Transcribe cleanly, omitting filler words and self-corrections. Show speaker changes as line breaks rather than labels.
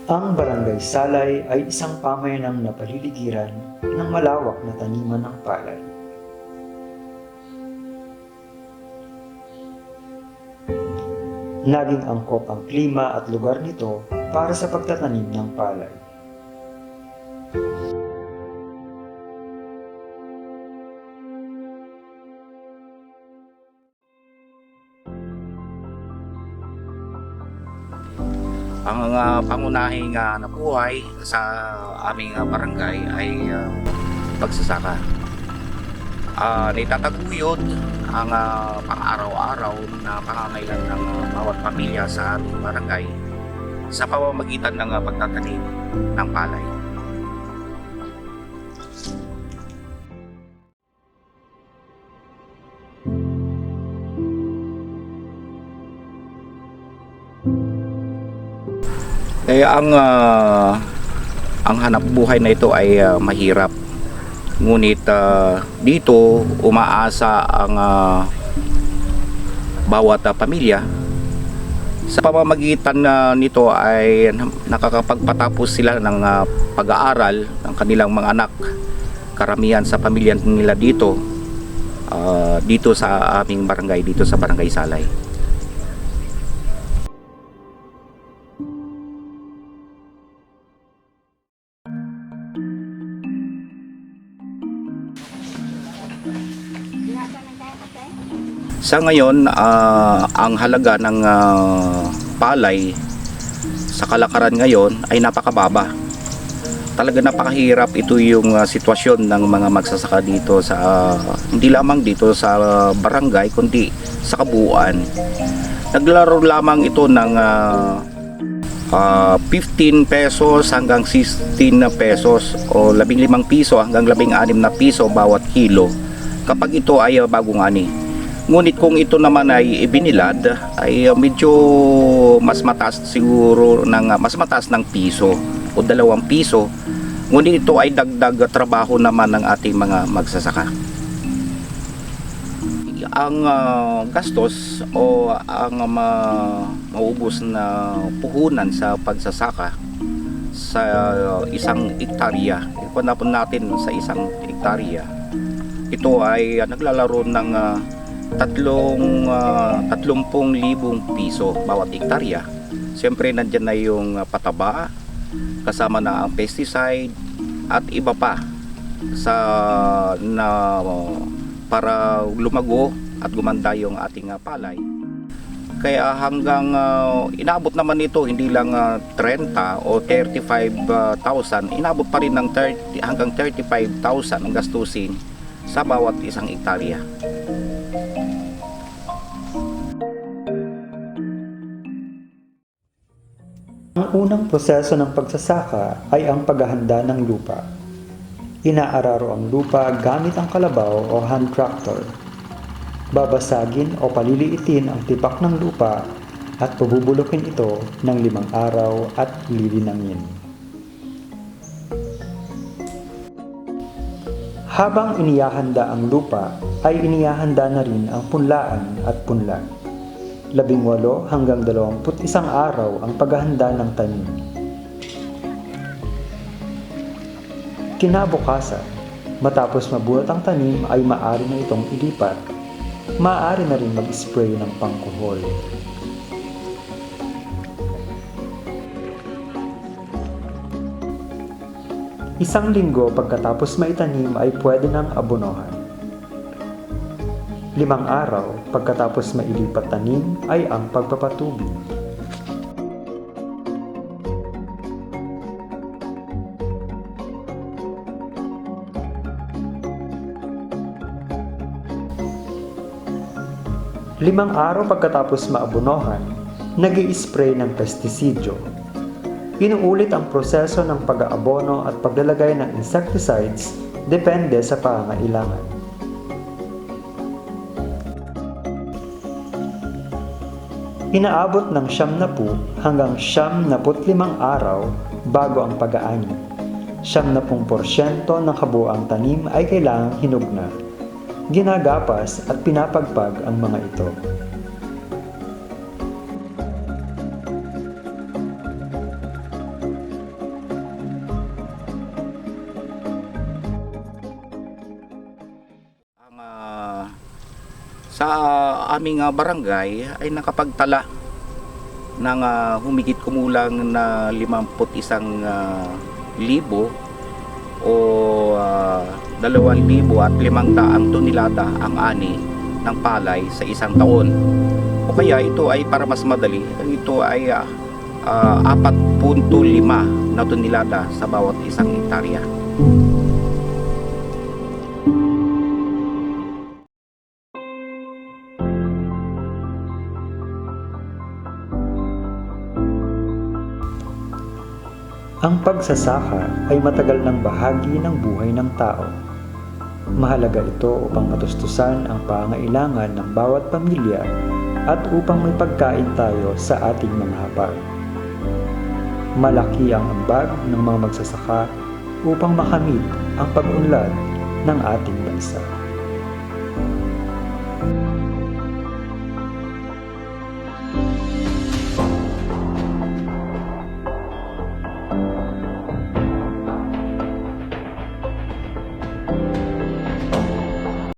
Ang Barangay Salay ay isang pamayanang napaliligiran ng malawak na taniman ng palay. Naging angkop ang klima at lugar nito para sa pagtatanim ng palay.
Ang pangunahing nabuhay sa aming barangay ay pagsasaka. Naitataguyod ang pang-araw-araw na pangangailangan ng bawat pamilya sa aming barangay sa pamamagitan ng pagtatanim ng palay. Ang hanap buhay na ito ay mahirap. Ngunit dito umaasa ang bawat pamilya. Sa pamamagitan nito ay nakakapagpatapos sila ng pag-aaral ng kanilang mga anak. Karamihan sa pamilya nila dito dito sa aming barangay, dito sa Barangay Salay. Sa ngayon, ang halaga ng palay sa kalakaran ngayon ay napakababa. Talaga napakahirap ito yung sitwasyon ng mga magsasaka dito sa hindi lamang dito sa barangay kundi sa kabuuan. Naglalaro lamang ito ng 15 pesos hanggang 16 pesos o 15 piso hanggang 16 na piso bawat kilo kapag ito ay bagong ani. Ngunit kung ito naman ay ibinilad ay medyo mas mataas siguro mas mataas ng piso o 2 piso. Ngunit ito ay dagdag trabaho naman ng ating mga magsasaka. Ang gastos o ang maubos na puhunan sa pagsasaka sa isang hektarya, ipunapon natin sa isang hektarya, ito ay naglalaro ng 30,000 piso bawat hektarya. Siyempre nandyan na yung pataba, kasama na ang pesticide at iba pa para lumago at gumanda yung ating palay. Kaya hanggang inabot naman ito hindi lang 30 o 35,000, inabot pa rin ng hanggang 35,000 ang gastusin sa bawat isang hektarya.
Ang unang proseso ng pagsasaka ay ang paghahanda ng lupa. Inaararo ang lupa gamit ang kalabaw o hand tractor. Babasagin o paliliitin ang tipak ng lupa at pabubulukin ito ng 5 araw at lilinangin. Habang inihahanda ang lupa, ay inihahanda na rin ang punlaan at punla. 18 hanggang 21 araw ang paghahanda ng tanim. Kinabukasan, matapos mabuhat ang tanim ay maaari na itong ilipat. Maaari na rin mag-spray ng pangkuhol. Isang linggo pagkatapos maitanim ay pwede nang abonohan. 5 araw pagkatapos mailipat tanim ay ang pagpapatubig. Limang araw pagkatapos maabonohan, nag-i-spray ng pestisidyo. Inuulit ang proseso ng pag-aabono at paglalagay ng insecticides depende sa pangangailangan. Inaabot ng 70 hanggang 75 araw bago ang pag-aani. 70% ng kabuuang tanim ay kailangang hinog na. Ginagapas at pinapagpag ang mga ito.
sa aming barangay ay nakapagtala ng humigit kumulang na 51 libo o 2,500 tonelada ang ani ng palay sa isang taon. O kaya ito ay para mas madali, ito ay 4.5 na tonelada sa bawat isang hektarya.
Ang pagsasaka ay matagal ng bahagi ng buhay ng tao. Mahalaga ito upang matustusan ang pangailangan ng bawat pamilya at upang may pagkain tayo sa ating mga hapag. Malaki ang ambag ng mga magsasaka upang makamit ang pag-unlad ng ating bansa.